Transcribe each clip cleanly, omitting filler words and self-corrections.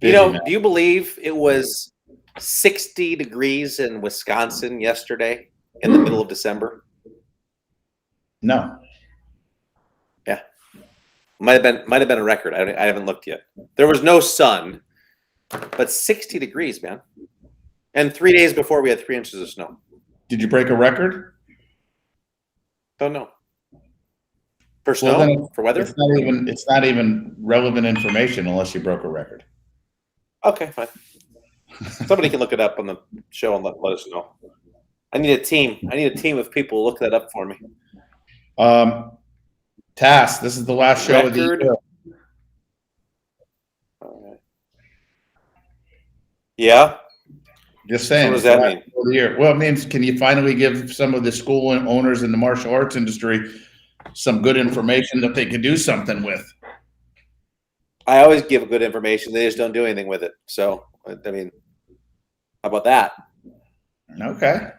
Busy man. Do you believe it was 60 degrees in Wisconsin yesterday in the middle of December? No. Yeah. Might have been a record. I haven't looked yet. There was no sun, but 60 degrees, man. And 3 days before we had 3 inches of snow. Did you break a record? Don't know. For snow? For weather? It's not even relevant information unless you broke a record. Okay, fine. Somebody can look it up on the show and let us know. I need a team. I need a team of people to look that up for me. Tass, this is the last show of the year. Yeah. Just saying. What does that mean? Well, it means can you finally give some of the school owners in the martial arts industry some good information that they could do something with? I always give good information. They just don't do anything with it. So, I mean, how about that? Okay.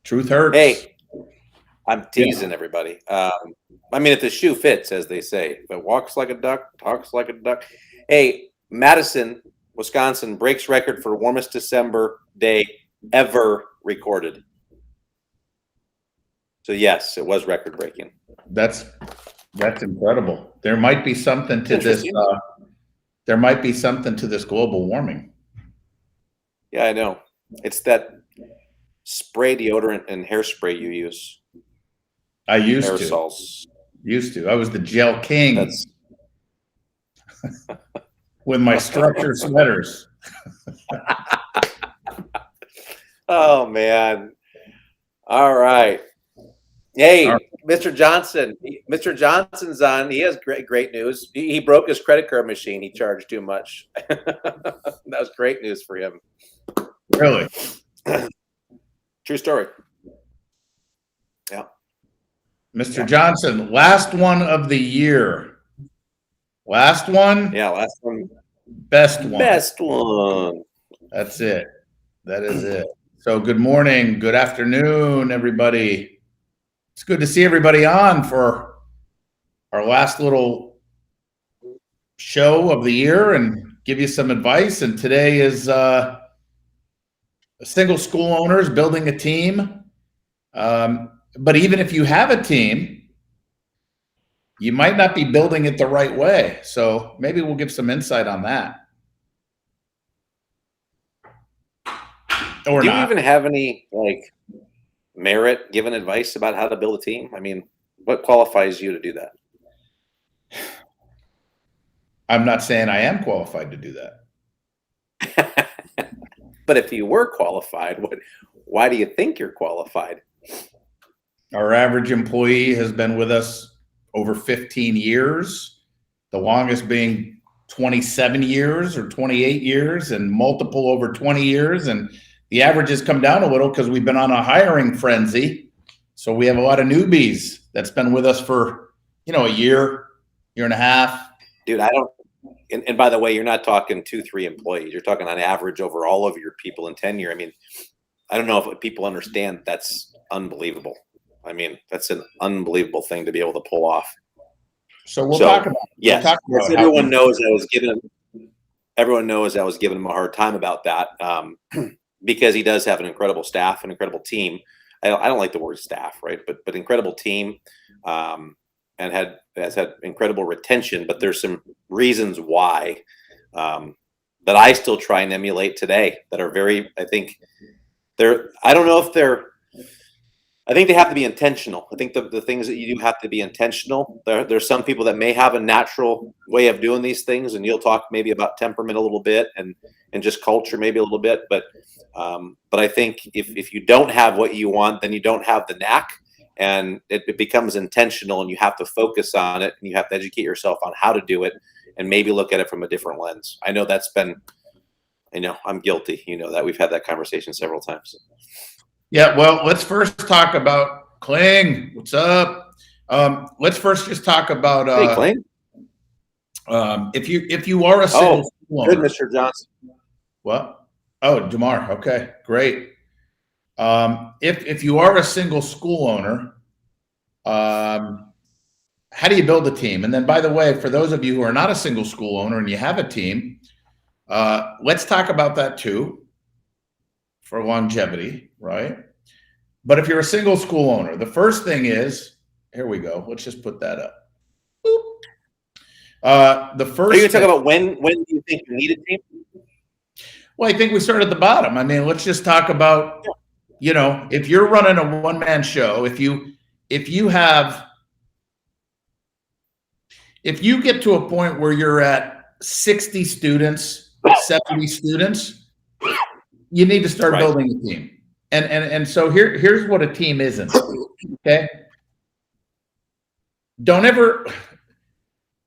Truth hurts. Hey, I'm teasing everybody. I mean, if the shoe fits, as they say, if it walks like a duck, talks like a duck. Hey, Madison, Wisconsin breaks record for warmest December day ever recorded. So yes, it was record breaking. That's incredible. There might be something to this. There might be something to this global warming. Yeah, I know. It's that spray deodorant and hairspray you use. I used Aerosols. to. I was the gel king. With my structured sweaters. Oh man! All right. Hey, Mr. Johnson. Mr. Johnson's on. He has great news. He broke his credit card machine. He charged too much. That was great news for him. Really? True story. Yeah. Mr. Johnson, last one of the year. Last one? Yeah, last one. Best one. Best one. That's it. That is it. So good morning, good afternoon, everybody. It's good to see everybody on for our last little show of the year and give you some advice. And today is single school owners building a team. But even if you have a team, you might not be building it the right way. So maybe we'll give some insight on that. Or do you not. even have any merit given advice about how to build a team? I mean, what qualifies you to do that? I'm not saying I am qualified to do that. But if you were qualified, why do you think you're qualified? Our average employee has been with us over 15 years, the longest being 27 years or 28 years and multiple over 20 years. And the averages come down a little because we've been on a hiring frenzy. So we have a lot of newbies that's been with us for, a year and a half. Dude, I don't. And by the way, you're not talking 2-3 employees. You're talking on average over all of your people in tenure. I mean, I don't know if people understand that's unbelievable. I mean, that's an unbelievable thing to be able to pull off. So we'll talk about it. Yes, everyone knows I was giving him a hard time about that because he does have an incredible staff, an incredible team. I don't like the word staff, right? But incredible team, and has had incredible retention. But there's some reasons why that I still try and emulate today that are very. I think I don't know if they're. I think they have to be intentional. I think the things that you do have to be intentional. There's some people that may have a natural way of doing these things, and you'll talk maybe about temperament a little bit and just culture maybe a little bit. But I think if you don't have what you want, then you don't have the knack, and it becomes intentional, and you have to focus on it, and you have to educate yourself on how to do it, and maybe look at it from a different lens. I know that's been, I'm guilty. That we've had that conversation several times. Yeah, well, let's first talk about Kling. What's up? Let's first just talk about hey, Kling. If you are a single school good, owner. Mr. Johnson. What? Oh, Jamar. Okay, great. If you are a single school owner, how do you build a team? And then, by the way, for those of you who are not a single school owner and you have a team, Let's talk about that too for longevity, right? But if you're a single school owner, the first thing is, here we go. Let's just put that up. The Are you first going to talk thing, about when do you think you need a team? well, I think we start at the bottom. I mean, let's just talk about, you know, if you're running a one-man show, if you get to a point where you're at 60 students, 70 students, you need to start Right. building a team. And so here's what a team isn't. Okay. Don't ever,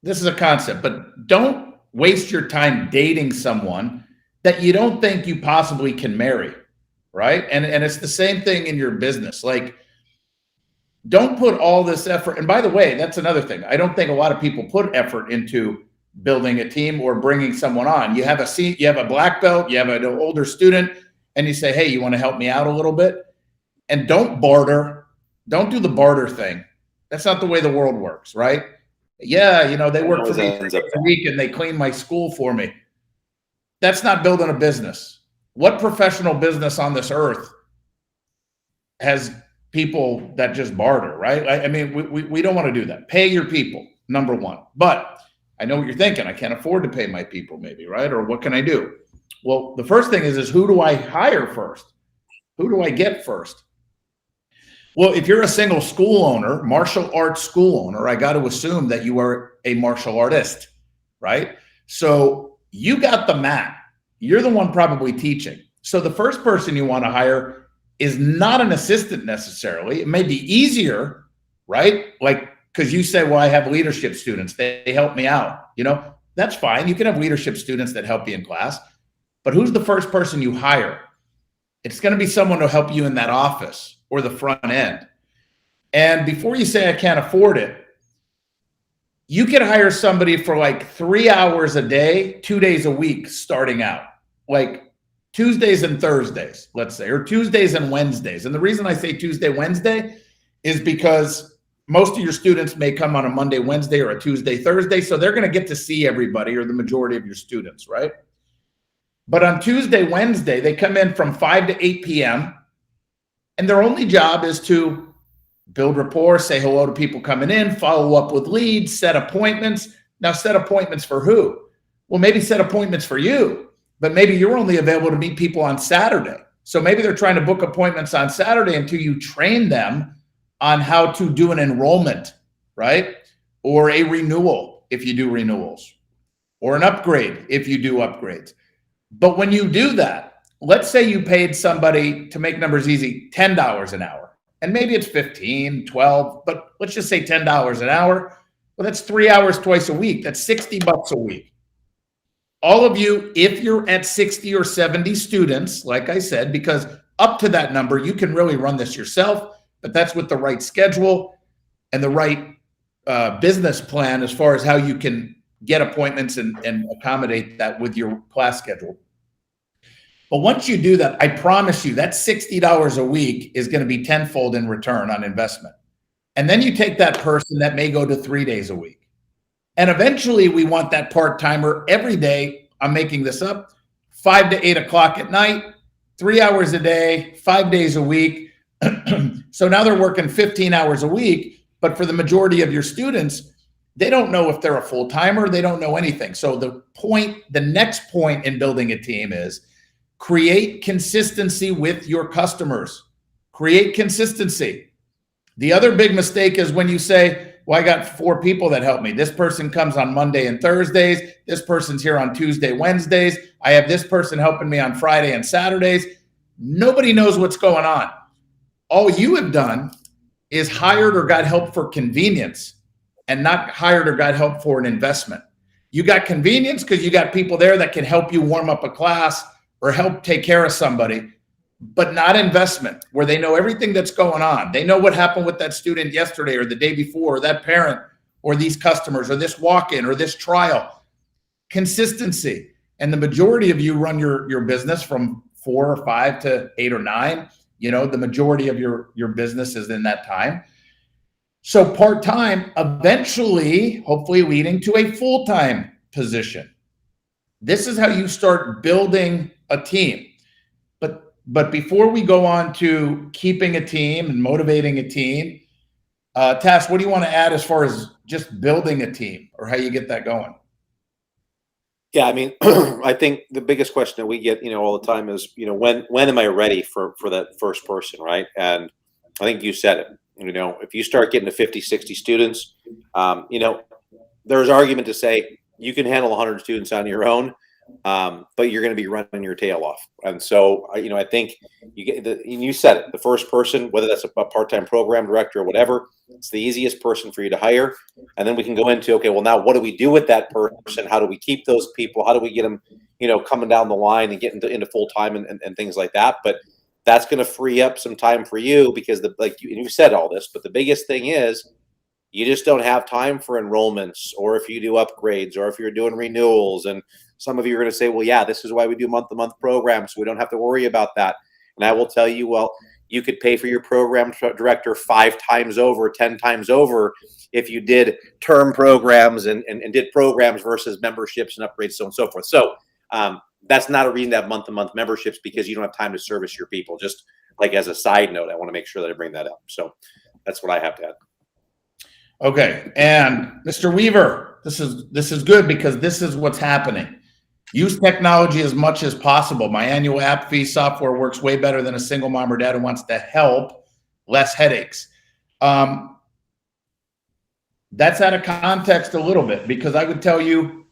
this is a concept, but don't waste your time dating someone that you don't think you possibly can marry. Right. And it's the same thing in your business. Like, don't put all this effort. And by the way, that's another thing. I don't think a lot of people put effort into building a team or bringing someone on. You have a black belt, you have an older student, and you say, hey, you want to help me out a little bit? And don't barter. Don't do the barter thing. That's not the way the world works, right? Yeah, you know, they work for me for a week and they clean my school for me. That's not building a business. What professional business on this earth has people that just barter, right? I mean, we don't want to do that. Pay your people, number one. But I know what you're thinking. I can't afford to pay my people, maybe, right? Or what can I do? Well, the first thing is who do I hire first? Who do I get first? Well, if you're a single school owner, martial arts school owner, I got to assume that you are a martial artist, right? So you got the mat. You're the one probably teaching. So the first person you want to hire is not an assistant necessarily. It may be easier, right? Like, because you say, well, I have leadership students. They help me out. You know, that's fine. You can have leadership students that help you in class. But who's the first person you hire? It's going to be someone to help you in that office or the front end. And before you say I can't afford it, you can hire somebody for like 3 hours a day, 2 days a week starting out, like Tuesdays and Thursdays, let's say, or Tuesdays and Wednesdays. And the reason I say Tuesday, Wednesday is because most of your students may come on a Monday, Wednesday, or a Tuesday, Thursday. So they're going to get to see everybody, or the majority of your students, right? But on Tuesday, Wednesday, they come in from 5 to 8 p.m. and their only job is to build rapport, say hello to people coming in, follow up with leads, set appointments. Now, set appointments for who? Well, maybe set appointments for you, but maybe you're only available to meet people on Saturday. So maybe they're trying to book appointments on Saturday until you train them on how to do an enrollment, right? Or a renewal if you do renewals, or an upgrade if you do upgrades. But when you do that, let's say you paid somebody, to make numbers easy, $10 an hour. And maybe it's 15, 12, but let's just say $10 an hour. Well, that's 3 hours twice a week. That's $60 a week. All of you, if you're at 60 or 70 students, like I said, because up to that number, you can really run this yourself, but that's with the right schedule and the right business plan as far as how you can get appointments and accommodate that with your class schedule. But once you do that, I promise you that $60 a week is going to be tenfold in return on investment. And then you take that person that may go to 3 days a week. And eventually we want that part-timer every day. I'm making this up, 5 to 8 o'clock at night, 3 hours a day, 5 days a week. So now they're working 15 hours a week. But for the majority of your students, they don't know if they're a full-timer. They don't know anything. So the next point in building a team is create consistency with your customers. Create consistency. The other big mistake is when you say, well, I got 4 people that help me. This person comes on Monday and Thursdays. This person's here on Tuesday, Wednesdays. I have this person helping me on Friday and Saturdays. Nobody knows what's going on. All you have done is hired or got help for convenience and not hired or got help for an investment. You got convenience because you got people there that can help you warm up a class or help take care of somebody, but not investment, where they know everything that's going on. They know what happened with that student yesterday or the day before, or that parent or these customers or this walk-in or this trial. Consistency. And the majority of you run your business from 4 or 5 to 8 or 9. You know, the majority of your business is in that time. So part-time, eventually, hopefully leading to a full-time position. This is how you start building a team. But before we go on to keeping a team and motivating a team, Tass, what do you want to add as far as just building a team or how you get that going? Yeah, I mean, I think the biggest question that we get, all the time is, when am I ready for that first person, right? And I think you said it. If you start getting to 50, 60 students, there's argument to say you can handle 100 students on your own, but you're going to be running your tail off. And so, I think you said it, the first person, whether that's a part-time program director or whatever, it's the easiest person for you to hire. And then we can go into, okay, well, now what do we do with that person? How do we keep those people? How do we get them, coming down the line and get into full time and things like that? But that's going to free up some time for you because you said all this, but the biggest thing is you just don't have time for enrollments, or if you do upgrades, or if you're doing renewals. And some of you are going to say, well, yeah, this is why we do month-to-month programs, so we don't have to worry about that. And I will tell you, well, you could pay for your program director 5 times over, 10 times over if you did term programs and did programs versus memberships and upgrades, so on and so forth. So that's not a reason to have month-to-month memberships, because you don't have time to service your people. Just like as a side note, I want to make sure that I bring that up. So that's what I have to add. Okay. And Mr. Weaver, this is good, because this is what's happening. Use technology as much as possible. My annual app fee software works way better than a single mom or dad who wants to help. Less headaches. That's out of context a little bit, because I would tell you,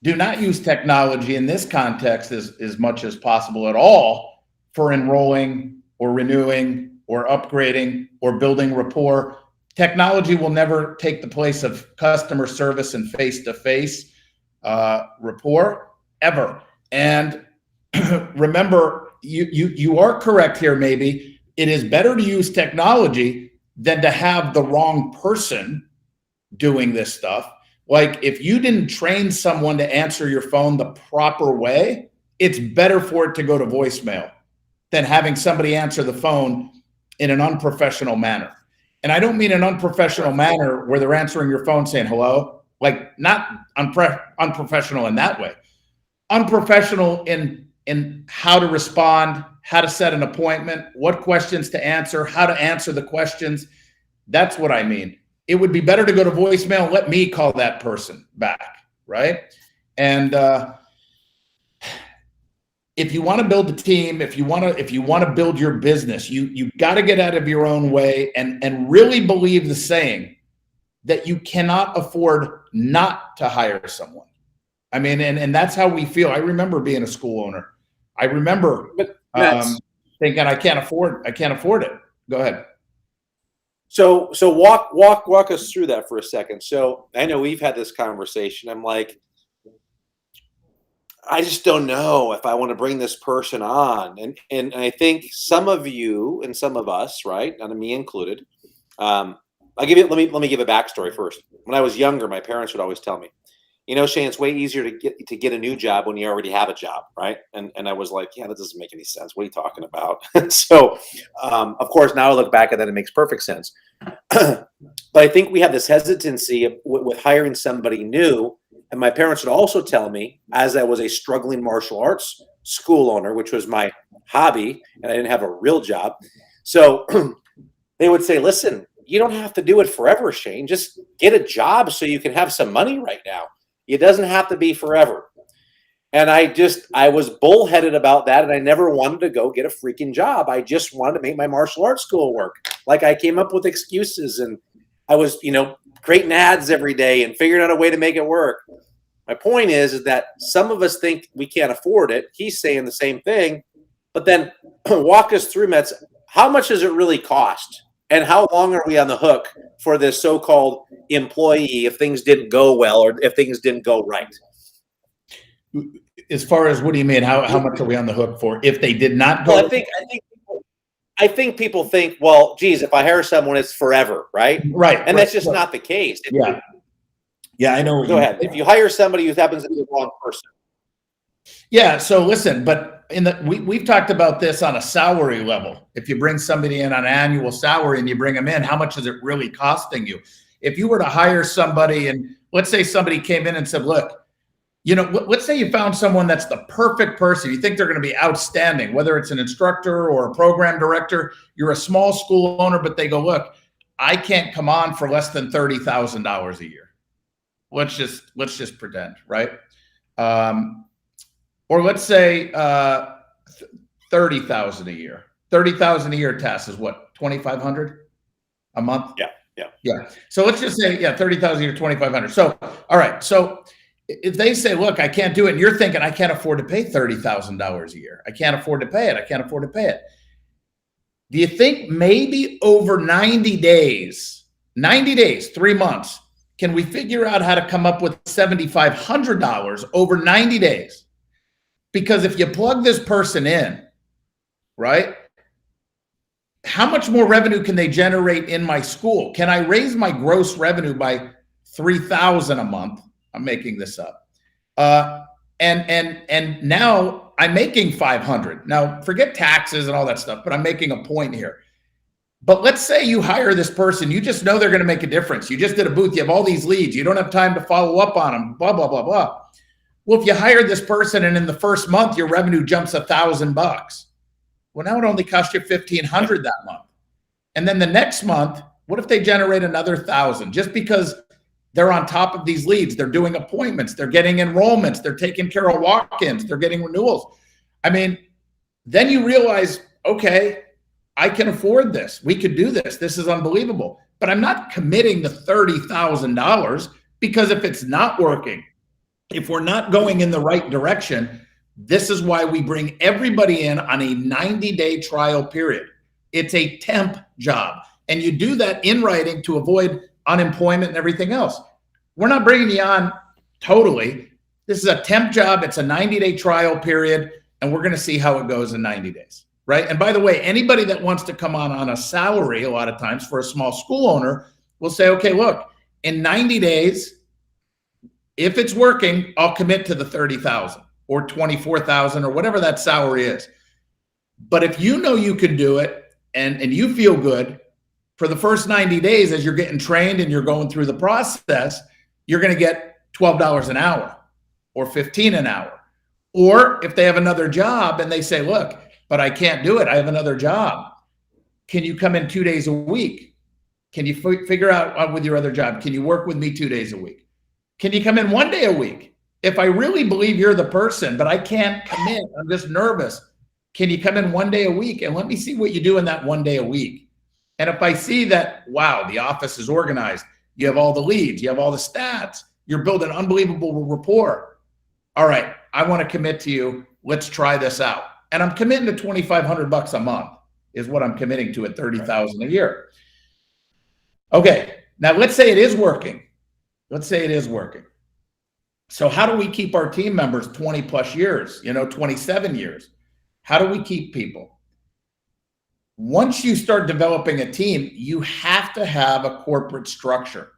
do not use technology in this context as much as possible at all for enrolling or renewing or upgrading or building rapport. Technology will never take the place of customer service and face-to-face rapport ever. And remember, you are correct here. Maybe it is better to use technology than to have the wrong person doing this stuff. Like, if you didn't train someone to answer your phone the proper way, it's better for it to go to voicemail than having somebody answer the phone in an unprofessional manner. And I don't mean an unprofessional manner where they're answering your phone saying hello, like not unprofessional in that way. Unprofessional in how to respond, how to set an appointment, what questions to answer, how to answer the questions. That's what I mean. It would be better to go to voicemail and let me call that person back, right? And if you want to build a team, if you want to build your business, you got to get out of your own way and really believe the saying that you cannot afford not to hire someone. I mean, and that's how we feel. I remember being a school owner. I remember thinking I can't afford it. Go ahead. So walk us through that for a second. So I know we've had this conversation. I'm like, I just don't know if I want to bring this person on. And I think some of you and some of us, right, and me included, let me give a backstory first. When I was younger, my parents would always tell me, Shane, it's way easier to get a new job when you already have a job, right? And I was like, yeah, that doesn't make any sense. What are you talking about? So, of course, now I look back at that, it makes perfect sense. But I think we have this hesitancy with hiring somebody new. And my parents would also tell me, as I was a struggling martial arts school owner, which was my hobby, and I didn't have a real job. So they would say, listen, you don't have to do it forever, Shane. Just get a job so you can have some money right now. It doesn't have to be forever. And I was bullheaded about that. And I never wanted to go get a freaking job. I just wanted to make my martial arts school work. Like, I came up with excuses, and I was, creating ads every day and figuring out a way to make it work. My point is that some of us think we can't afford it. He's saying the same thing, but then walk us through, Metz. How much does it really cost? And how long are we on the hook for this so-called employee if things didn't go well or if things didn't go right? As far as, what do you mean? How much are we on the hook for if they did not go? Well, I think people think, well, geez, if I hire someone, it's forever, right? Right. And that's just not the case. Yeah, I know. Go ahead. If you hire somebody who happens to be the wrong person. Yeah. So listen, but we've talked about this on a salary level. If you bring somebody in on an annual salary and you bring them in, how much is it really costing you? If you were to hire somebody, and let's say somebody came in and said, look, let's say you found someone that's the perfect person. You think they're going to be outstanding, whether it's an instructor or a program director. You're a small school owner, but they go, look, I can't come on for less than $30,000 a year. Let's just pretend, right? Or let's say 30,000 a year. 30,000 a year, Tass, is what, 2,500 a month? Yeah. So let's just say, 30,000 a year, 2,500. So, all right. So if they say, look, I can't do it, and you're thinking, I can't afford to pay $30,000 a year. I can't afford to pay it. Do you think maybe over 90 days, 3 months, can we figure out how to come up with $7,500 over 90 days? Because if you plug this person in, right, how much more revenue can they generate in my school? Can I raise my gross revenue by $3,000 a month? I'm making this up. And now I'm making 500. Now forget taxes and all that stuff, but I'm making a point here. But let's say you hire this person, you just know they're going to make a difference. You just did a booth, you have all these leads, you don't have time to follow up on them, blah, blah, blah, blah. Well, if you hired this person and in the first month your revenue jumps $1,000, well, now it only cost you $1,500 that month. And then the next month, what if they generate another 1,000 just because they're on top of these leads? They're doing appointments, they're getting enrollments, they're taking care of walk-ins, they're getting renewals. I mean, then you realize, okay, I can afford this. We could do this. This is unbelievable. But I'm not committing to $30,000 because if it's not working, if we're not going in the right direction, this is why we bring everybody in on a 90-day trial period. It's a temp job. And you do that in writing to avoid unemployment and everything else. We're not bringing you on totally. This is a temp job. It's a 90-day trial period, and we're going to see how it goes in 90 days, right? And by the way, anybody that wants to come on a salary, a lot of times for a small school owner, will say, okay, look, in 90 days, if it's working, I'll commit to the 30,000 or 24,000 or whatever that salary is. But if you know you can do it and you feel good, for the first 90 days, as you're getting trained and you're going through the process, you're going to get $12 an hour or $15 an hour. Or if they have another job and they say, look, but I can't do it, I have another job. Can you come in 2 days a week? Can you figure out with your other job? Can you work with me 2 days a week? Can you come in 1 day a week? If I really believe you're the person, but I can't commit, I'm just nervous. Can you come in 1 day a week? And let me see what you do in that 1 day a week. And if I see that, wow, the office is organized, you have all the leads, you have all the stats, you're building unbelievable rapport. All right, I want to commit to you. Let's try this out. And I'm committing to $2,500 a month is what I'm committing to at $30,000 a year. Okay, now let's say it is working. So how do we keep our team members 20 plus years, 27 years? How do we keep people? Once you start developing a team, you have to have a corporate structure.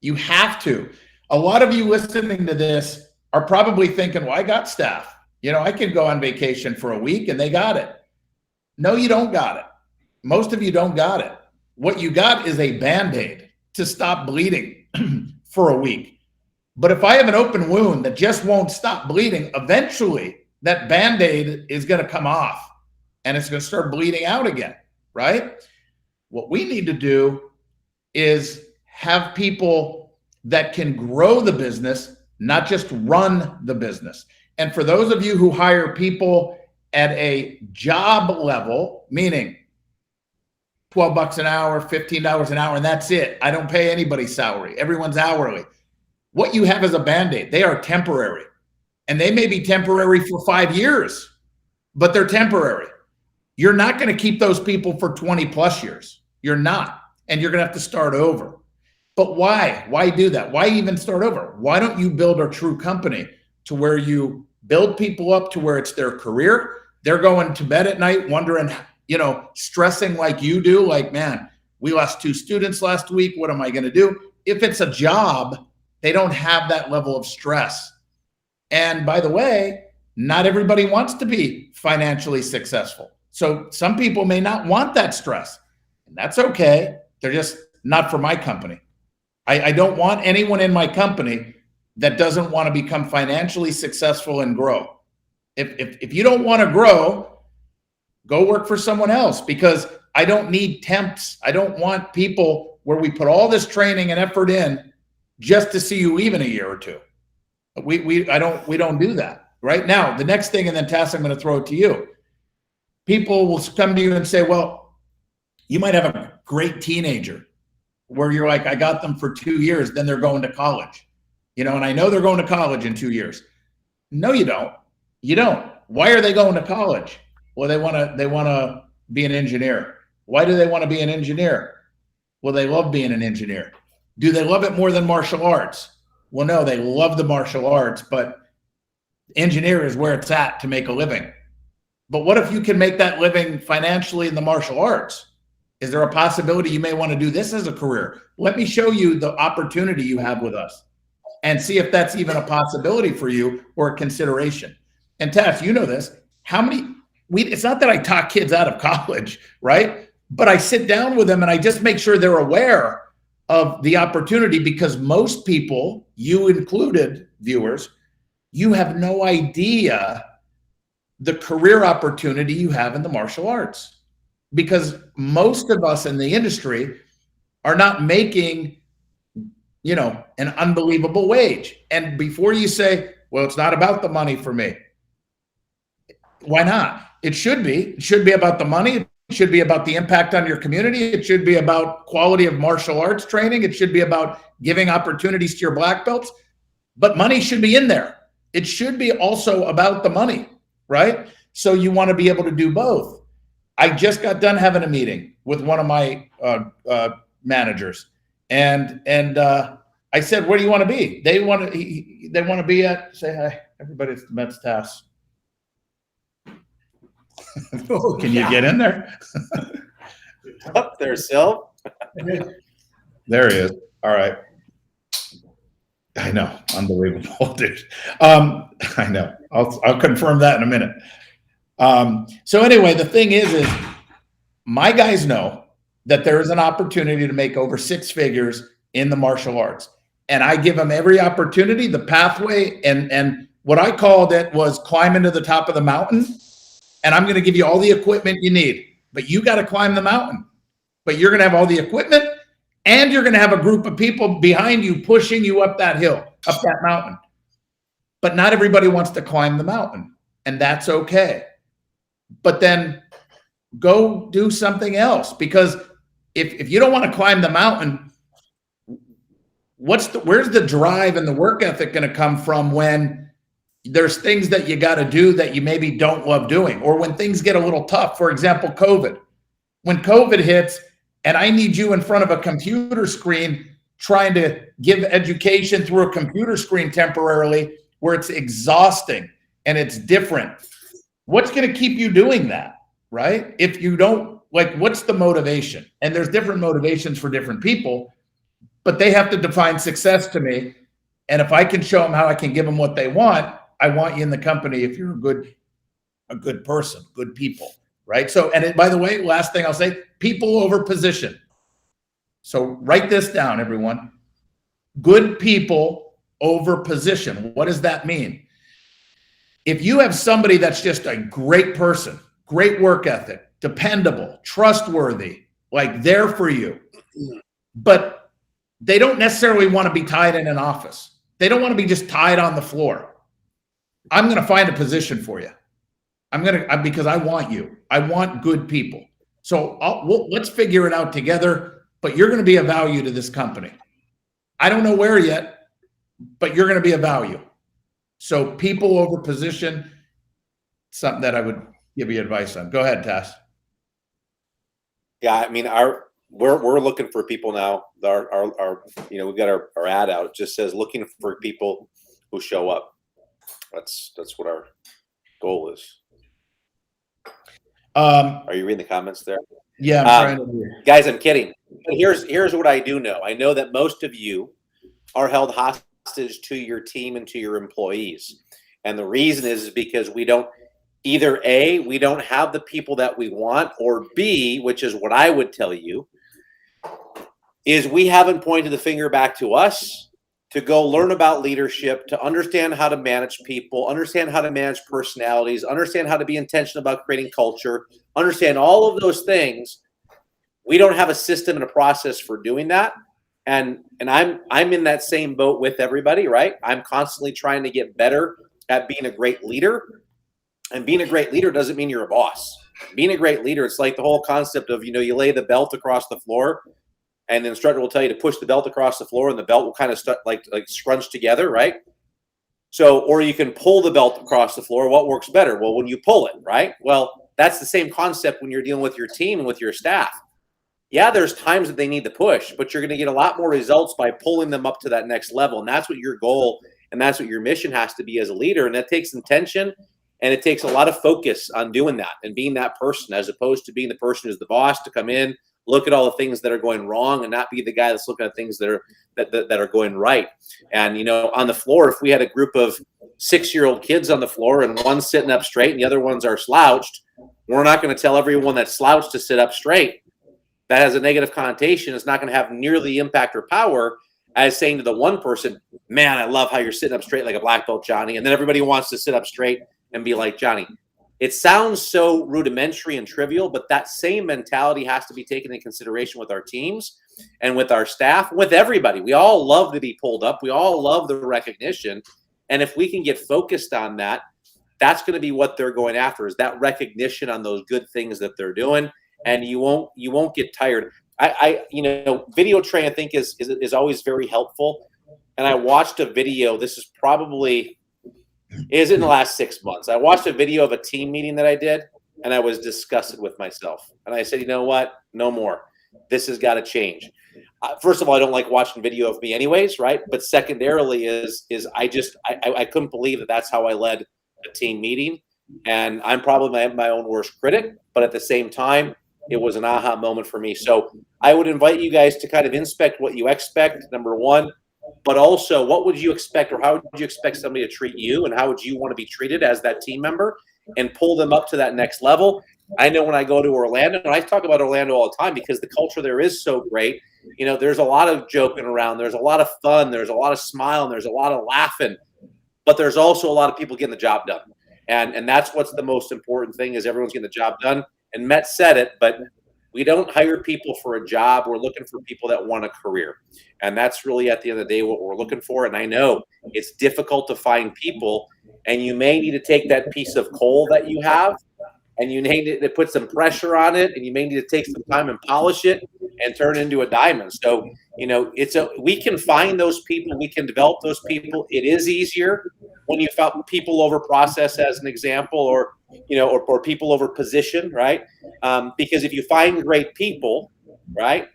You have to. A lot of you listening to this are probably thinking, well, I got staff. I could go on vacation for a week and they got it. No, you don't got it. Most of you don't got it. What you got is a Band-Aid to stop bleeding for a week. But if I have an open wound that just won't stop bleeding, eventually that Band-Aid is going to come off and it's going to start bleeding out again, right? What we need to do is have people that can grow the business, not just run the business. And for those of you who hire people at a job level, meaning $12 an hour, $15 an hour, and that's it. I don't pay anybody's salary. Everyone's hourly. What you have is a Band-Aid. They are temporary. And they may be temporary for 5 years, but they're temporary. You're not going to keep those people for 20 plus years. You're not. And you're going to have to start over. But why? Why do that? Why even start over? Why don't you build a true company to where you build people up to where it's their career? They're going to bed at night wondering, stressing like you do, like, man, we lost 2 students last week. What am I going to do? If it's a job, they don't have that level of stress. And by the way, not everybody wants to be financially successful. So some people may not want that stress, and that's okay. They're just not for my company. I don't want anyone in my company that doesn't want to become financially successful and grow. If you don't want to grow, go work for someone else, because I don't need temps. I don't want people where we put all this training and effort in just to see you leave in a year or two. We don't do that. Right now, the next thing, and then Tass, I'm going to throw it to you. People will come to you and say, well, you might have a great teenager where you're like, I got them for 2 years, then they're going to college, and I know they're going to college in 2 years. No, you don't. You don't. Why are they going to college? Well, they want to be an engineer. Why do they want to be an engineer? Well, they love being an engineer. Do they love it more than martial arts? Well, no, they love the martial arts, but engineer is where it's at to make a living. But what if you can make that living financially in the martial arts? Is there a possibility you may want to do this as a career? Let me show you the opportunity you have with us and see if that's even a possibility for you or a consideration. And Tass, you know this. It's not that I talk kids out of college, right? But I sit down with them and I just make sure they're aware of the opportunity, because most people, you included, viewers, you have no idea the career opportunity you have in the martial arts, because most of us in the industry are not making, an unbelievable wage. And before you say, well, it's not about the money for me, why not? It should be. It should be about the money. It should be about the impact on your community. It should be about quality of martial arts training. It should be about giving opportunities to your black belts. But money should be in there. It should be also about the money, right? So you want to be able to do both. I just got done having a meeting with one of my managers, and I said, "Where do you want to be?" They want to be at. Say hi, everybody. It's the Metzger Tassoul. Can you get in there? Up there, Sil. There he is. All right. I know, unbelievable, dude. I know. I'll confirm that in a minute. So anyway, the thing is my guys know that there is an opportunity to make over 6 figures in the martial arts, and I give them every opportunity, the pathway, and what I called it was climbing to the top of the mountain. And I'm going to give you all the equipment you need, but you got to climb the mountain. But you're going to have all the equipment, and you're going to have a group of people behind you pushing you up that hill, up that mountain. But not everybody wants to climb the mountain, and that's okay. But then go do something else, because if you don't want to climb the mountain, where's the drive and the work ethic going to come from when there's things that you got to do that you maybe don't love doing, or when things get a little tough? For example, COVID. When COVID hits and I need you in front of a computer screen trying to give education through a computer screen temporarily, where it's exhausting and it's different, what's going to keep you doing that, right? If you don't, what's the motivation? And there's different motivations for different people, but they have to define success to me. And if I can show them how I can give them what they want, I want you in the company if you're a good person, good people, right? So, and by the way, last thing I'll say, people over position. So write this down, everyone. Good people over position. What does that mean? If you have somebody that's just a great person, great work ethic, dependable, trustworthy, there for you, but they don't necessarily want to be tied in an office. They don't want to be just tied on the floor. I'm going to find a position for you. Because I want you. I want good people. So let's figure it out together, but you're going to be a value to this company. I don't know where yet, but you're going to be a value. So people over position, something that I would give you advice on. Go ahead, Tass. Yeah, I mean, we're looking for people now. We've got our ad out. It just says looking for people who show up. That's what our goal is. Are you reading the comments there? Yeah, I'm trying to. Guys, I'm kidding. But here's what I do know. I know that most of you are held hostage to your team and to your employees, and the reason is because we don't either A, we don't have the people that we want, or B, which is what I would tell you, is we haven't pointed the finger back to us to go learn about leadership, to understand how to manage people, understand how to manage personalities, understand how to be intentional about creating culture, understand all of those things. We don't have a system and a process for doing that. And I'm in that same boat with everybody, right? I'm constantly trying to get better at being a great leader. And being a great leader doesn't mean you're a boss. Being a great leader, it's like the whole concept of, you lay the belt across the floor, and the instructor will tell you to push the belt across the floor, and the belt will kind of like scrunch together, right? So, or you can pull the belt across the floor. What works better? Well, when you pull it, right? Well, that's the same concept when you're dealing with your team and with your staff. Yeah, there's times that they need to push, but you're going to get a lot more results by pulling them up to that next level. And that's what your goal and that's what your mission has to be as a leader. And that takes intention, and it takes a lot of focus on doing that and being that person, as opposed to being the person who's the boss to come in, look at all the things that are going wrong, and not be the guy that's looking at things that are going right. And on the floor, if we had a group of 6-year-old kids on the floor and one's sitting up straight and the other ones are slouched, we're not going to tell everyone that's slouched to sit up straight. That has a negative connotation. It's not going to have nearly the impact or power as saying to the one person, man, I love how you're sitting up straight like a black belt, Johnny. And then everybody wants to sit up straight and be like Johnny. It sounds so rudimentary and trivial, but that same mentality has to be taken into consideration with our teams and with our staff, with everybody. We all love to be pulled up. We all love the recognition. And if we can get focused on that, that's going to be what they're going after, is that recognition on those good things that they're doing. And you won't get tired. Video training, I think, is always very helpful. And I watched a video. This is in the last 6 months. I watched a video of a team meeting that I did, and I was disgusted with myself. And I said, you know what? No more. This has got to change. First of all, I don't like watching video of me anyways, right? But secondarily is I couldn't believe that that's how I led a team meeting. And I'm probably my own worst critic, but at the same time, it was an aha moment for me. So I would invite you guys to kind of inspect what you expect, number one, but also what would you expect, or how would you expect somebody to treat you, and how would you want to be treated as that team member, and pull them up to that next level. I know when I go to Orlando, and I talk about Orlando all the time because the culture there is so great. There's a lot of joking around. There's a lot of fun. There's a lot of smiling. There's a lot of laughing, but there's also a lot of people getting the job done. And that's what's the most important thing, is everyone's getting the job done. And Met said it, but we don't hire people for a job. We're looking for people that want a career. And that's really, at the end of the day, what we're looking for. And I know it's difficult to find people, and you may need to take that piece of coal that you have, and you need to put some pressure on it, and you may need to take some time and polish it and turn it into a diamond. So, we can find those people. We can develop those people. It is easier when you found people over process, as an example, or people over position, right? Because if you find great people, right,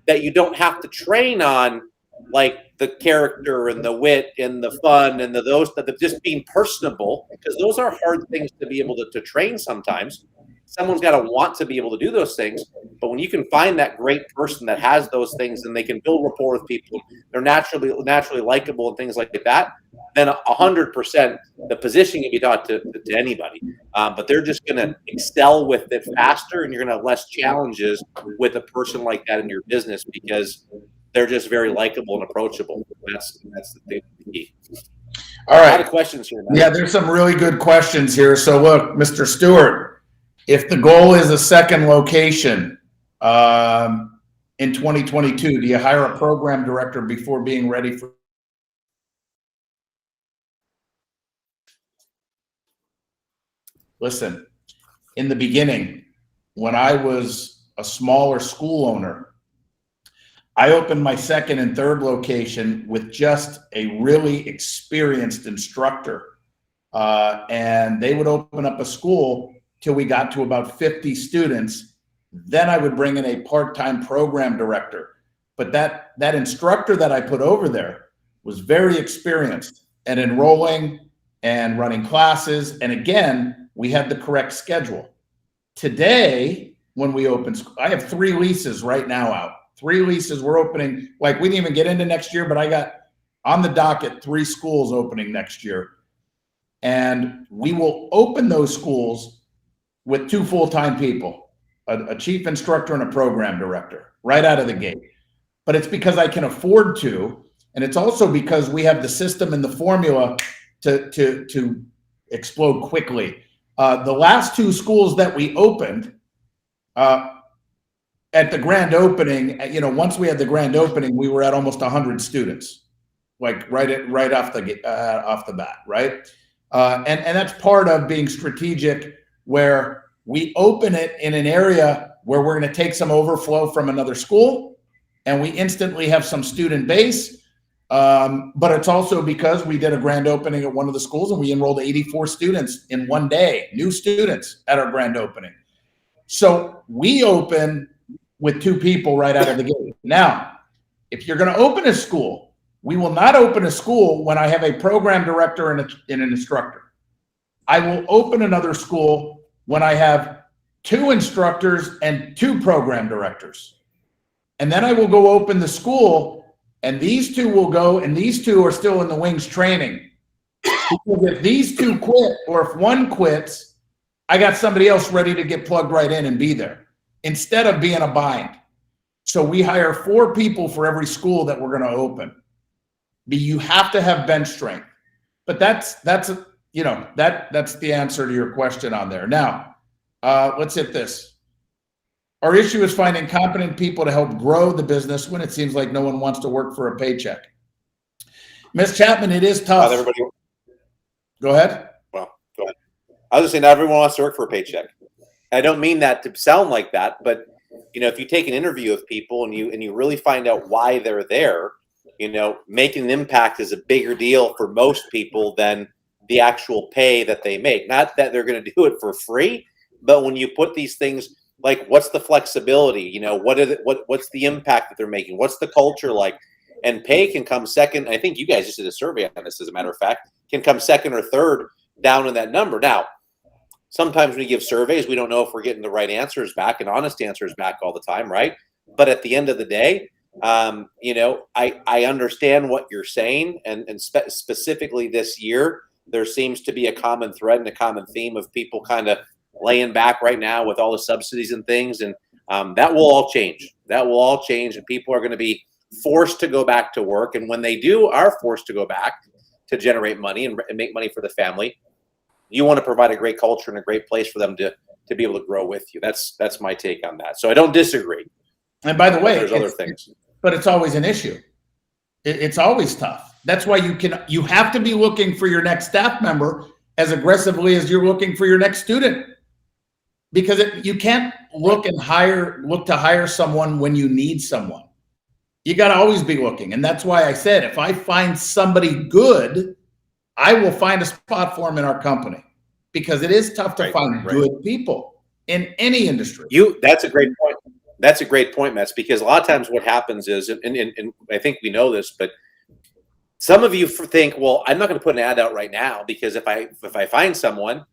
that you don't have to train on, like the character and the wit and the fun and the just being personable, because those are hard things to be able to train sometimes. Someone's got to want to be able to do those things. But when you can find that great person that has those things, and they can build rapport with people, they're naturally likable and things like that, then 100% the position can be taught to anybody. But they're just going to excel with it faster, and you're going to have less challenges with a person like that in your business, because they're just very likable and approachable. That's the key. All right. A lot of questions here, man. Yeah, there's some really good questions here. So look, Mr. Stewart, if the goal is a second location in 2022, do you hire a program director before being ready for? Listen, in the beginning, when I was a smaller school owner, I opened my second and third location with just a really experienced instructor. And they would open up a school till we got to about 50 students. Then I would bring in a part-time program director. But that instructor that I put over there was very experienced at enrolling and running classes. And again, we had the correct schedule. Today, when we open, I have 3 leases right now out. 3 leases we're opening. Like, we didn't even get into next year, but I got on the docket 3 schools opening next year. And we will open those schools with 2 full-time people, a chief instructor and a program director, right out of the gate. But it's because I can afford to, And it's also because we have the system and the formula to explode quickly. The last 2 schools that we opened, at the grand opening, once we had the grand opening, we were at almost 100 students, like right off the bat, right? And that's part of being strategic, where we open it in an area where we're going to take some overflow from another school, and we instantly have some student base. But it's also because we did a grand opening at one of the schools and we enrolled 84 students in one day, new students at our grand opening. So we open with 2 people right out of the gate. Now, if you're going to open a school, we will not open a school when I have a program director and an instructor. I will open another school when I have 2 instructors and 2 program directors. And then I will go open the school, and these 2 will go, and these 2 are still in the wings training. Because if these 2 quit, or if one quits, I got somebody else ready to get plugged right in and be there, instead of being a bind. So we hire 4 people for every school that we're going to open. You have to have bench strength. But that's the answer to your question on there. Now, let's hit this. Our issue is finding competent people to help grow the business when it seems like no one wants to work for a paycheck. Ms. Chapman, it is tough. Go ahead. Well, go ahead. I was just saying, not everyone wants to work for a paycheck. I don't mean that to sound like that, but if you take an interview of people and you really find out why they're there, making an impact is a bigger deal for most people than the actual pay that they make. Not that they're going to do it for free, but when you put these things, like, what's the flexibility? What's the impact that they're making? What's the culture like? And pay can come second. I think you guys just did a survey on this, as a matter of fact, can come second or third down in that number. Now, sometimes when we give surveys, we don't know if we're getting the right answers back and honest answers back all the time, right? But at the end of the day, I understand what you're saying, and specifically this year, there seems to be a common thread and a common theme of people kind of laying back right now with all the subsidies and things, and that will all change. That will all change, and people are going to be forced to go back to work. And when they are forced to go back to generate money and make money for the family, you want to provide a great culture and a great place for them to be able to grow with you. That's my take on that. So I don't disagree. And by the way, there's other things, but it's always an issue. It's always tough. That's why you have to be looking for your next staff member as aggressively as you're looking for your next student, because you can't look to hire someone when you need someone. You got to always be looking. And that's why I said, if I find somebody good, I will find a spot for them in our company, because it is tough to find good people in any industry. That's a great point. That's a great point, Metz, because a lot of times what happens is, and I think we know this, but some of you think, well, I'm not going to put an ad out right now, because if I find someone,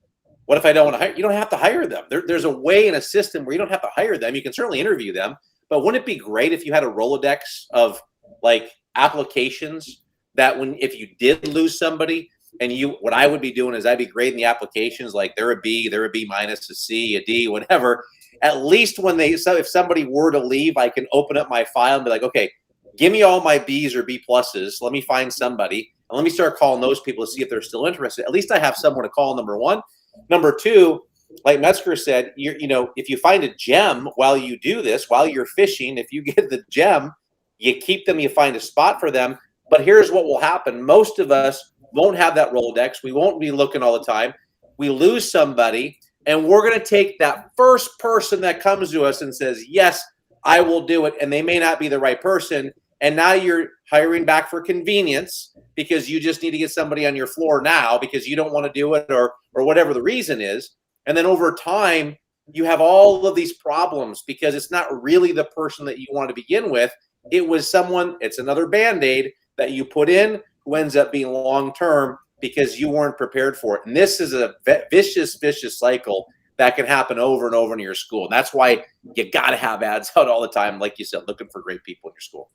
what if I don't want to hire? You don't have to hire them. There's a way in a system where you don't have to hire them. You can certainly interview them, but wouldn't it be great if you had a Rolodex of like applications that if you did lose somebody, and what I would be doing is I'd be grading the applications, like they're a B minus, a C, a D, whatever. At least if somebody were to leave, I can open up my file and be like, okay, give me all my B's or B pluses. Let me find somebody, and let me start calling those people to see if they're still interested. At least I have someone to call, number one. Number two, like Metzger said, if you find a gem while you do this, while you're fishing, if you get the gem, you keep them, you find a spot for them. But here's what will happen. Most of us won't have that Rolodex. We won't be looking all the time. We lose somebody, and we're going to take that first person that comes to us and says, yes, I will do it. And they may not be the right person. And now you're hiring back for convenience, because you just need to get somebody on your floor now because you don't want to do it, or whatever the reason is. And then over time, you have all of these problems because it's not really the person that you want to begin with. It was someone, it's another Band-Aid that you put in who ends up being long-term because you weren't prepared for it. And this is a vicious cycle that can happen over and over in your school. And that's why you got to have ads out all the time, like you said, looking for great people in your school.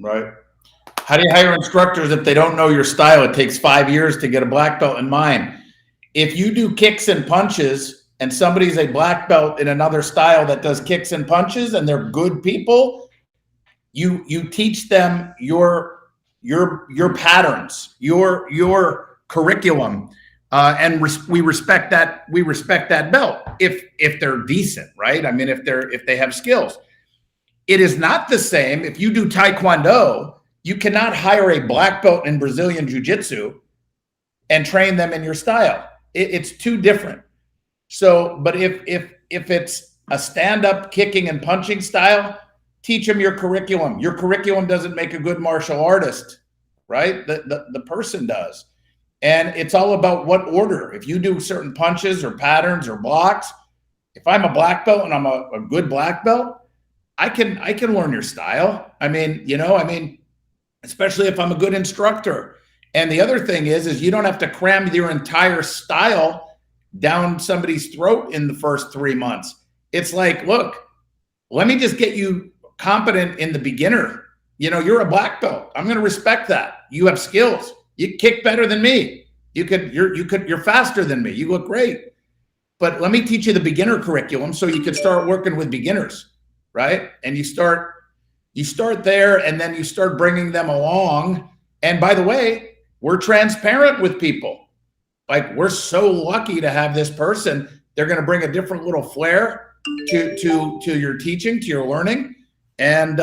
Right. How do you hire instructors if they don't know your style? It takes 5 years to get a black belt in mine. If you do kicks and punches and somebody's a black belt in another style that does kicks and punches and they're good people, you teach them your your patterns, your curriculum, and we respect that. We respect that belt if they're decent, right? I mean, if they have skills. It is not the same if you do Taekwondo. You cannot hire a black belt in Brazilian Jiu-Jitsu and train them in your style. It's too different. So, but if it's a stand-up kicking and punching style, teach them your curriculum. Your curriculum doesn't make a good martial artist, right? The person does. And it's all about what order. If you do certain punches or patterns or blocks, if I'm a black belt and I'm a good black belt, I can learn your style. I mean, especially if I'm a good instructor. And the other thing is you don't have to cram your entire style down somebody's throat in the first 3 months. It's like, look, let me just get you competent in the beginner. You're a black belt. I'm going to respect that. You have skills. You kick better than me. You're faster than me. You look great. But let me teach you the beginner curriculum so you can start working with beginners, right? And you start there, and then you start bringing them along. And by the way, we're transparent with people. Like, we're so lucky to have this person. They're going to bring a different little flair to your teaching, to your learning. And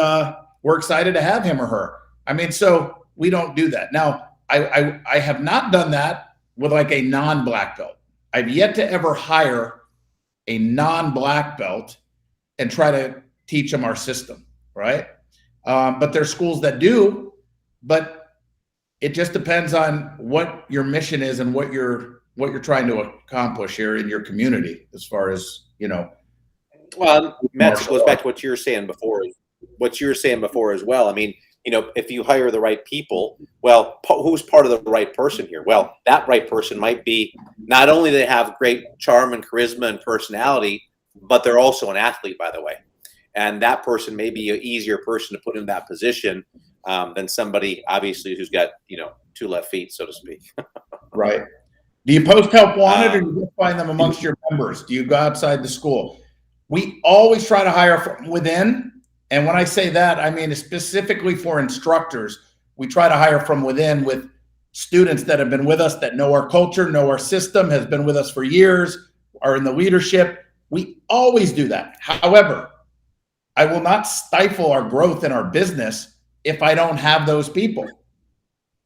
we're excited to have him or her. I mean, so we don't do that. Now, I have not done that with like a non-black belt. I've yet to ever hire a non-black belt and try to teach them our system, right? But there's schools that do, but it just depends on what your mission is and what you're trying to accomplish here in your community, as far as, Well, Matt, goes back to what you were saying before. As well. I mean, if you hire the right people, well, who's part of the right person here? Well, that right person might be, not only they have great charm and charisma and personality, but they're also an athlete, by the way. And that person may be an easier person to put in that position than somebody, obviously, who's got, 2 left feet, so to speak. Right. Do you post help wanted, or do you find them amongst your members? Do you go outside the school? We always try to hire from within. And when I say that, I mean specifically for instructors. We try to hire from within with students that have been with us, that know our culture, know our system, has been with us for years, are in the leadership. We always do that. However, I will not stifle our growth in our business if I don't have those people.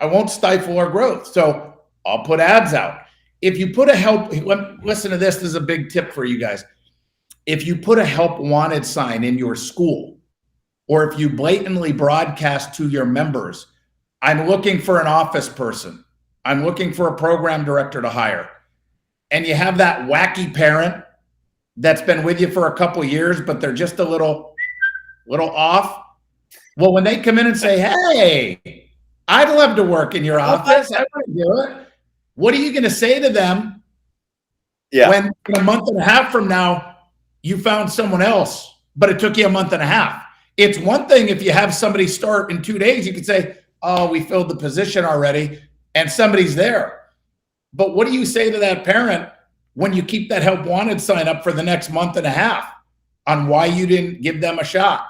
I won't stifle our growth. So I'll put ads out. If you put a help, listen to this. This is a big tip for you guys. If you put a help wanted sign in your school, or if you blatantly broadcast to your members, I'm looking for an office person, I'm looking for a program director to hire, and you have that wacky parent that's been with you for a couple years, but they're just a little off. Well, when they come in and say, hey, I'd love to work in your office, I want to do it. What are you going to say to them when in a month and a half from now, you found someone else, but it took you a month and a half? It's one thing if you have somebody start in 2 days, you could say, oh, we filled the position already, and somebody's there. But what do you say to that parent when you keep that help wanted sign up for the next month and a half on why you didn't give them a shot?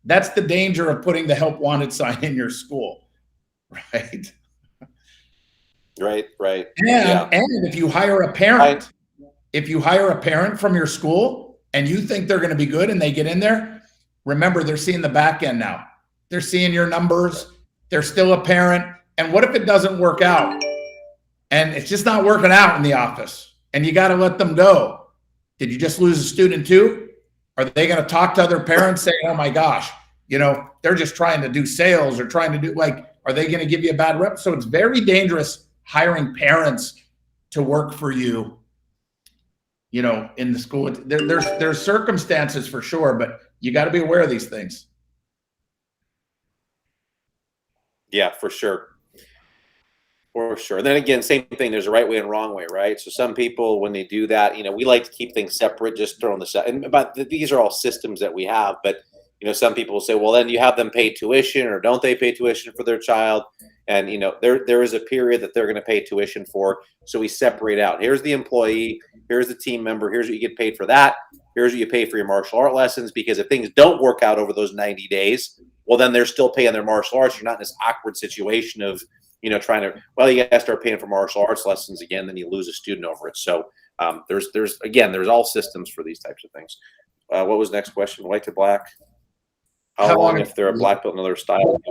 That's the danger of putting the help wanted sign in your school, right? Right. And if you hire a parent, from your school and you think they're going to be good and they get in there, remember, they're seeing the back end now. They're seeing your numbers. They're still a parent. And what if it doesn't work out? And it's just not working out in the office, and you got to let them go. Did you just lose a student too? Are they going to talk to other parents saying, oh my gosh, they're just trying to do sales or trying to do are they going to give you a bad rep? So it's very dangerous hiring parents to work for you, in the school. There's circumstances for sure, but you got to be aware of these things. Yeah, for sure. For sure. And then again, same thing. There's a right way and wrong way, right? So some people, when they do that, we like to keep things separate, just throwing this out. But these are all systems that we have. But some people will say, well, then you have them pay tuition, or don't they pay tuition for their child? And there is a period that they're going to pay tuition for. So we separate out. Here's the employee. Here's the team member. Here's what you get paid for that. Here's what you pay for your martial art lessons. Because if things don't work out over those 90 days, well, then they're still paying their martial arts. You're not in this awkward situation of, you know, trying to, well, you guys start paying for martial arts lessons again, then you lose a student over it. So there's all systems for these types of things. What was the next question? White to black? How long if they're a black belt in another style?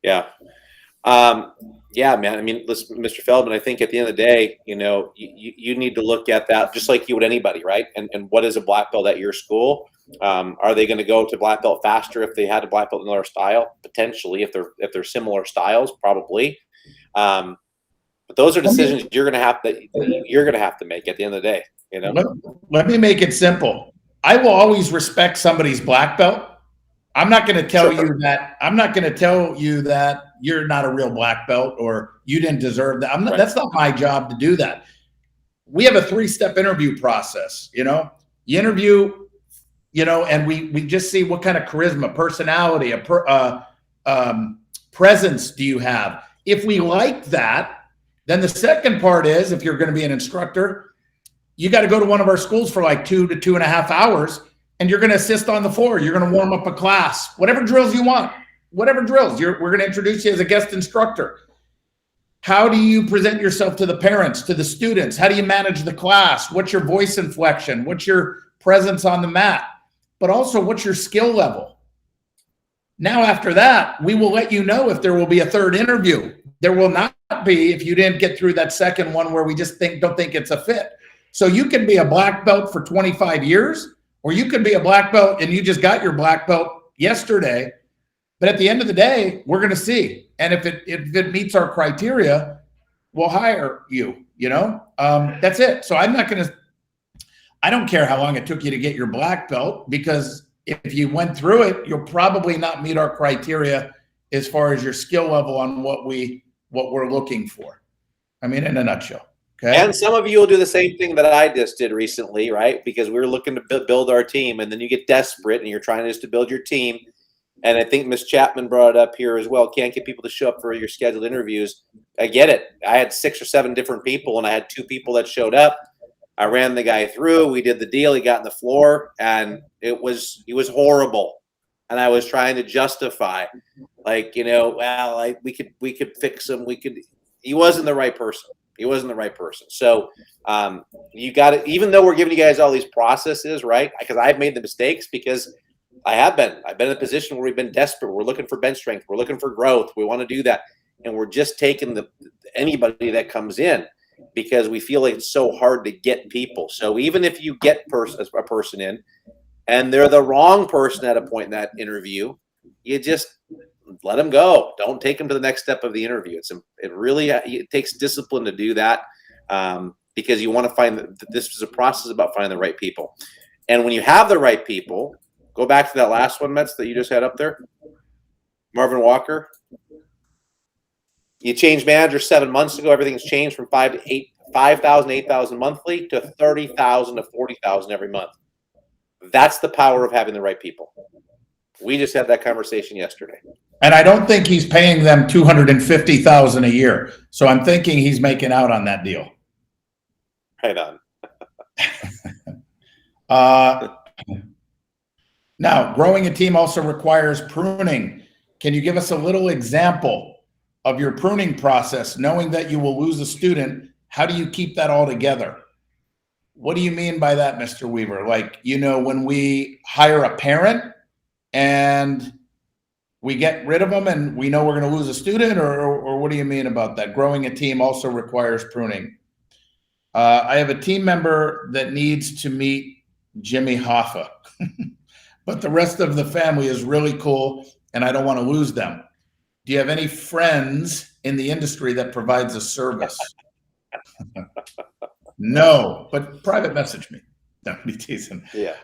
Yeah. Yeah, man. I mean, listen, Mr. Feldman, I think at the end of the day, you know, you need to look at that just like you would anybody, right? And what is a black belt at your school? Are they going to go to black belt faster if they had a black belt in another style? Potentially, if they're similar styles, probably. But those are decisions you're going to have to make at the end of the day. You know. Let me make it simple. I will always respect somebody's black belt. I'm not going to tell you that. I'm not going to tell you that you're not a real black belt or you didn't deserve that. That's not my job to do that. We have a 3-step interview process. You know, you interview, you know, and we just see what kind of charisma, personality, presence do you have. If we like that, then the second part is, if you're going to be an instructor, you got to go to one of our schools for like 2 to 2.5 hours. And you're going to assist on the floor. You're going to warm up a class, whatever drills you want, whatever drills. We're going to introduce you as a guest instructor. How do you present yourself to the parents, to the students? How do you manage the class? What's your voice inflection? What's your presence on the mat? But also, what's your skill level? Now, after that, we will let you know if there will be a third interview. There will not be if you didn't get through that second one where we just don't think it's a fit. So you can be a black belt for 25 years, or you could be a black belt and you just got your black belt yesterday. But at the end of the day, we're going to see. And if it meets our criteria, we'll hire you, you know? That's it. So I don't care how long it took you to get your black belt, because if you went through it, you'll probably not meet our criteria as far as your skill level on what we're looking for. I mean, in a nutshell. Okay. And some of you will do the same thing that I just did recently, right? Because we were looking to build our team, and then you get desperate and you're trying just to build your team. And I think Ms. Chapman brought it up here as well. Can't get people to show up for your scheduled interviews. I get it. I had 6 or 7 different people, and I had 2 people that showed up. I ran the guy through. We did the deal. He got on the floor, and he was horrible. And I was trying to justify, like, you know, well, we could fix him. He wasn't the right person. He wasn't the right person. So you got to, even though we're giving you guys all these processes, right? Because I've made the mistakes, because I've been in a position where we've been desperate. We're looking for bench strength. We're looking for growth. We want to do that. And we're just taking anybody that comes in, because we feel like it's so hard to get people. So even if you get a person in and they're the wrong person at a point in that interview, you just let them go. Don't take them to the next step of the interview. It takes discipline to do that, because you want to find that this is a process about finding the right people. And when you have the right people, go back to that last one, Metz, that you just had up there, Marvin Walker. You changed manager 7 months ago. Everything's changed from 5,000, 8,000 monthly to 30,000 to 40,000 every month. That's the power of having the right people. We just had that conversation yesterday. And I don't think he's paying them $250,000 a year. So I'm thinking he's making out on that deal. Right on. Now, growing a team also requires pruning. Can you give us a little example of your pruning process, knowing that you will lose a student? How do you keep that all together? What do you mean by that, Mr. Weaver? Like, you know, when we hire a parent and we get rid of them and we know we're going to lose a student, or what do you mean about that? Growing a team also requires pruning. I have a team member that needs to meet Jimmy Hoffa, but the rest of the family is really cool and I don't want to lose them. Do you have any friends in the industry that provides a service? No, but private message me. No, I'm teasing. Yeah.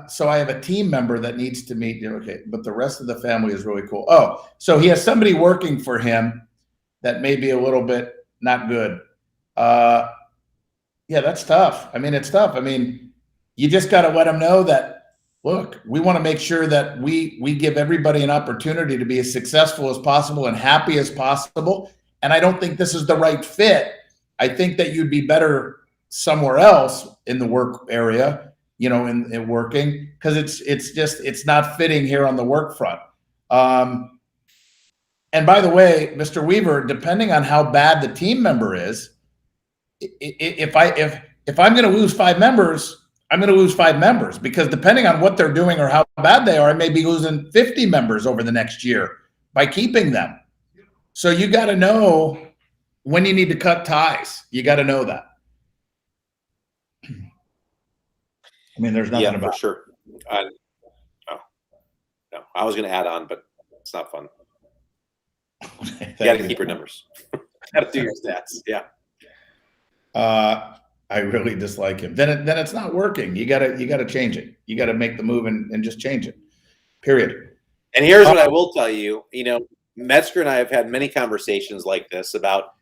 So I have a team member that needs to meet you. Okay, but the rest of the family is really cool. Oh, so he has somebody working for him that may be a little bit not good. Yeah, that's tough. I mean, it's tough. I mean, you just got to let them know that, look, we want to make sure that we give everybody an opportunity to be as successful as possible and happy as possible. And I don't think this is the right fit. I think that you'd be better somewhere else in the work area. in working, because it's not fitting here on the work front. And by the way, Mr. Weaver, depending on how bad the team member is, if I'm going to lose 5 members, I'm going to lose 5 members, because depending on what they're doing or how bad they are, I may be losing 50 members over the next year by keeping them. So you got to know when you need to cut ties. You got to know that. I mean, there's nothing about for sure. No, I was going to add on, but it's not fun. You got to keep your numbers. Got to do your stats. Yeah. I really dislike him. Then it's not working. You gotta change it. You gotta make the move and just change it. Period. And here's what I will tell you. Metzger and I have had many conversations like this about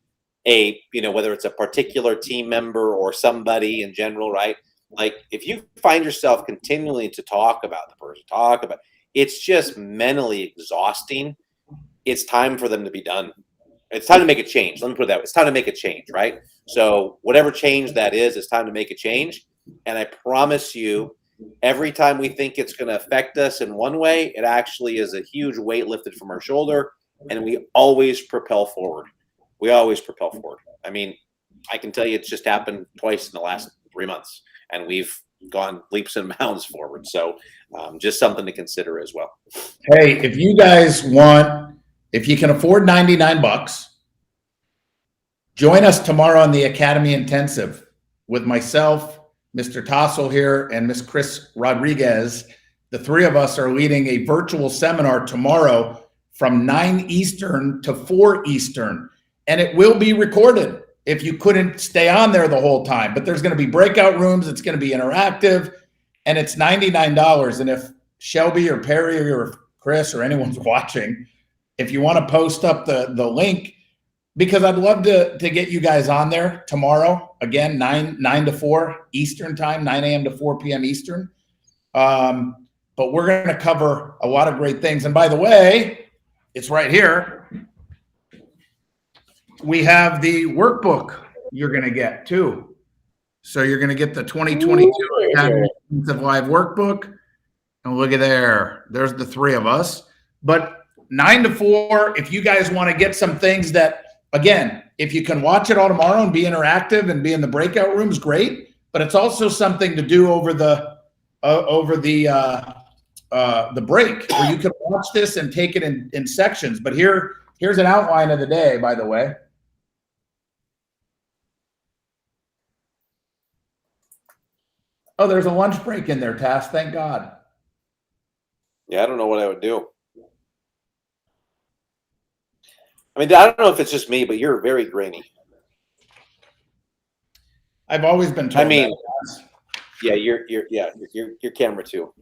whether it's a particular team member or somebody in general, right? Like, if you find yourself continually to talk about the person, it's just mentally exhausting. It's time for them to be done. It's time to make a change. Let me put it that way. It's time to make a change, right? So whatever change that is, it's time to make a change. And I promise you, every time we think it's going to affect us in one way, it actually is a huge weight lifted from our shoulder, and we always propel forward. I mean, I can tell you it's just happened twice in the last 3 months, and we've gone leaps and bounds forward. So just something to consider as well. Hey, if you guys if you can afford $99, join us tomorrow on the Academy Intensive with myself, Mr. Tassoul here, and Miss Chris Rodriguez. The 3 of us are leading a virtual seminar tomorrow from 9 Eastern to 4 Eastern, and it will be recorded if you couldn't stay on there the whole time. But there's going to be breakout rooms. It's going to be interactive, and it's $99. And if Shelby or Perry or Chris or anyone's watching, if you want to post up the link, because I'd love to get you guys on there tomorrow. Again, 9 to 4 Eastern time, 9 a.m. to 4 p.m. Eastern. But we're going to cover a lot of great things. And by the way, it's right here. We have the workbook you're going to get too. So you're going to get the 2022 Academy Intensive Live workbook. And look at there. There's the 3 of us. But 9 to 4, if you guys want to get some things that, again, if you can watch it all tomorrow and be interactive and be in the breakout rooms, great. But it's also something to do over the break, where you can watch this and take it in sections. But here's an outline of the day, by the way. Oh, there's a lunch break in there, Tass. Thank God. Yeah, I don't know what I would do. I mean, I don't know if it's just me, but you're very grainy. I've always been told. I mean, yeah, your camera too.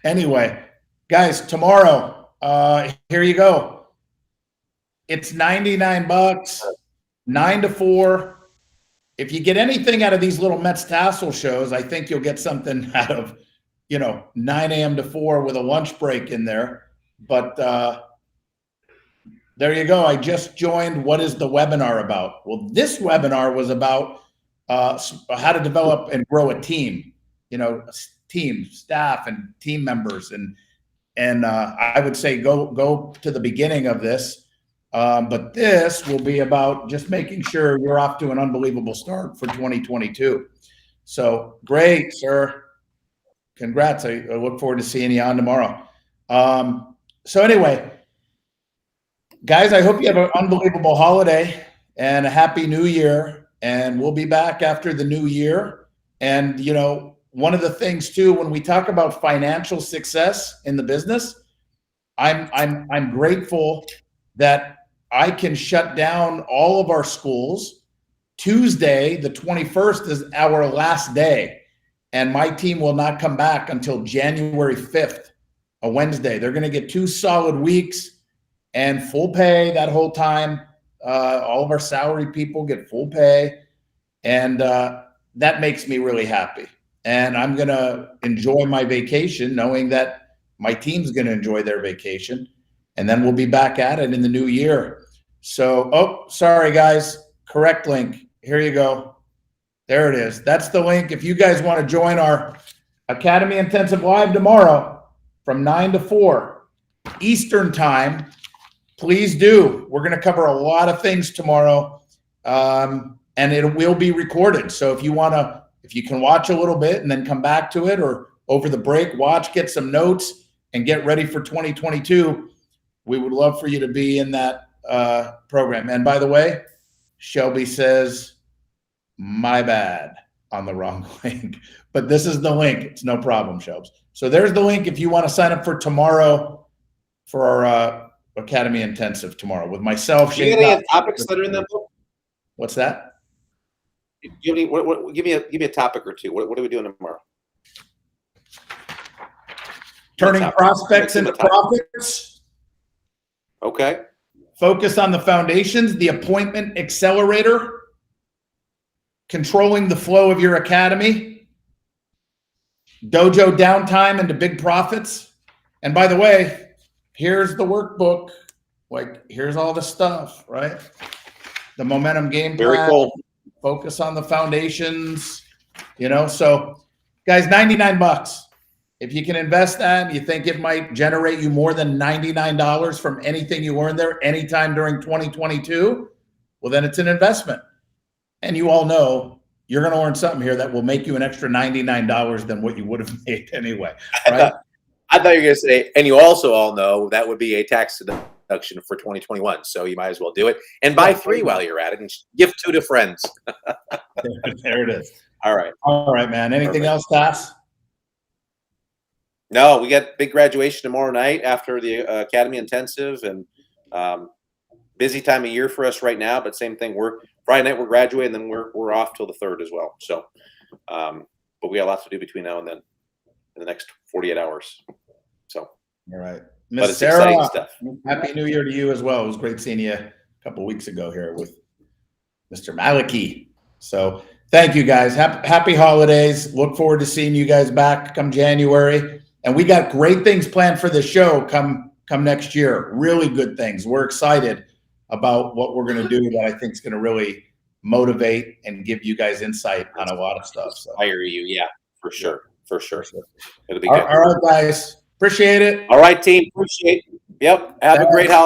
Anyway, guys, tomorrow, here you go. It's $99, 9 to 4. If you get anything out of these little Metzger Tassoul shows, I think you'll get something out of, 9 a.m. to 4 with a lunch break in there. But there you go. I just joined. What is the webinar about? Well, this webinar was about how to develop and grow a team, team, staff, and team members. And I would say go to the beginning of this. But this will be about just making sure you're off to an unbelievable start for 2022. So great, sir. Congrats. I look forward to seeing you on tomorrow. So anyway, guys, I hope you have an unbelievable holiday and a happy new year. And we'll be back after the new year. And, one of the things too, when we talk about financial success in the business, I'm grateful that I can shut down all of our schools. Tuesday, the 21st, is our last day. And my team will not come back until January 5th, a Wednesday. They're going to get 2 solid weeks and full pay that whole time. All of our salary people get full pay. And that makes me really happy. And I'm going to enjoy my vacation knowing that my team's going to enjoy their vacation. And then we'll be back at it in the new year. So, sorry, guys. Correct link. Here you go. There it is. That's the link. If you guys want to join our Academy Intensive Live tomorrow from 9 to 4 Eastern time, please do. We're going to cover a lot of things tomorrow, and it will be recorded. So if you can watch a little bit and then come back to it, or over the break, watch, get some notes, and get ready for 2022, we would love for you to be in that program. And by the way, Shelby says, my bad on the wrong link, but this is the link. It's no problem, Shelbs. So there's the link if you want to sign up for tomorrow for our Academy Intensive tomorrow with myself. Do you have any topics that are in that book? What's that? Give me a topic or two. What are we doing tomorrow? Turning prospects into profits. Okay. Focus on the foundations, the appointment accelerator, controlling the flow of your academy, dojo downtime into big profits. And by the way, here's the workbook. Like, here's all the stuff, right? The momentum game plan. Very cool. Focus on the foundations, so guys, $99. If you can invest that and you think it might generate you more than $99 from anything you earn there anytime during 2022, well, then it's an investment. And you all know you're going to learn something here that will make you an extra $99 than what you would have made anyway. Right? I thought you were going to say, and you also all know that would be a tax deduction for 2021. So you might as well do it and buy 3 while you're at it and gift 2 to friends. There it is. All right, man. Anything else, Tass? No, we got big graduation tomorrow night after the Academy Intensive, and busy time of year for us right now. But same thing, Friday night we're graduating, and then we're off till the 3rd as well. So, but we got lots to do between now and then in the next 48 hours. So, all right, but it's exciting stuff. Happy New Year to you as well. It was great seeing you a couple of weeks ago here with Mr. Maliki. So, thank you guys. Happy holidays. Look forward to seeing you guys back come January. And we got great things planned for the show come next year. Really good things. We're excited about what we're going to do that I think is going to really motivate and give you guys insight on a lot of stuff. So, Inspire you, yeah, for sure. It'll be good. All right, guys. Appreciate it. All right, team. Appreciate it. Yep. Have a great holiday.